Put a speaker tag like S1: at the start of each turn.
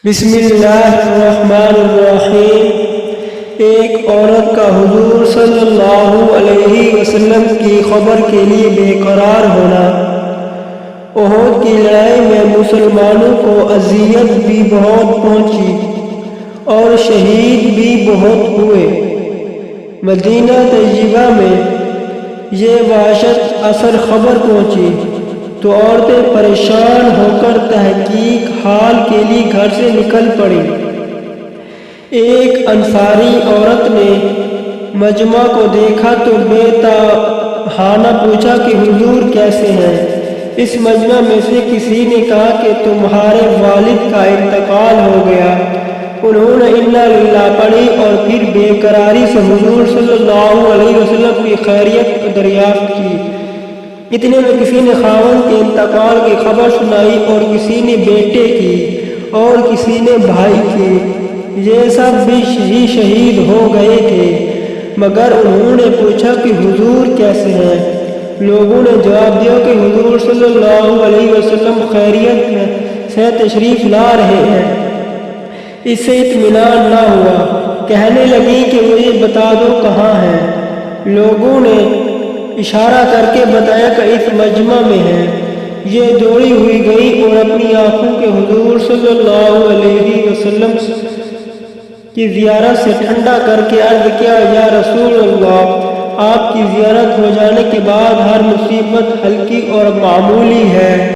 S1: بسم اللہ الرحمن الرحیم۔ ایک عورت کا حضور صلی اللہ علیہ وسلم کی خبر کے لیے بے قرار ہونا۔ احد کی لڑائی میں مسلمانوں کو اذیت بھی بہت پہنچی اور شہید بھی بہت ہوئے۔ مدینہ طیبہ میں یہ وحشت اثر خبر پہنچی تو عورتیں پریشان ہو کر تحقیق حال کے لیے گھر سے نکل پڑیں۔ ایک انصاری عورت نے مجمع کو دیکھا تو بے تاحانہ پوچھا کہ حضور کیسے ہیں؟ اس مجمع میں سے کسی نے کہا کہ تمہارے والد کا انتقال ہو گیا۔ انہوں نے انا للہ پڑھی اور پھر بے قراری سے حضور صلی اللہ علیہ وسلم کی خیریت دریافت کی۔ اتنے میں کسی نے خاوند کے انتقال کی خبر سنائی اور کسی نے بیٹے کی اور کسی نے بھائی کی۔ یہ سب بھی شہید ہو گئے تھے، مگر انہوں نے پوچھا کہ حضور کیسے ہیں؟ لوگوں نے جواب دیا کہ حضور صلی اللہ علیہ وسلم خیریت سے تشریف لا رہے ہیں۔ اس سے اطمینان نہ ہوا۔ کہنے لگی کہ مجھے بتا دو کہاں ہیں؟ لوگوں نے اشارہ کر کے بتایا کہ اس مجمع میں ہے۔ یہ دوڑی ہوئی گئی اور اپنی آنکھوں کے حضور صلی اللہ علیہ وسلم کی زیارت سے ٹھنڈا کر کے عرض کیا، یا رسول اللہ، آپ کی زیارت ہو جانے کے بعد ہر مصیبت ہلکی اور معمولی ہے۔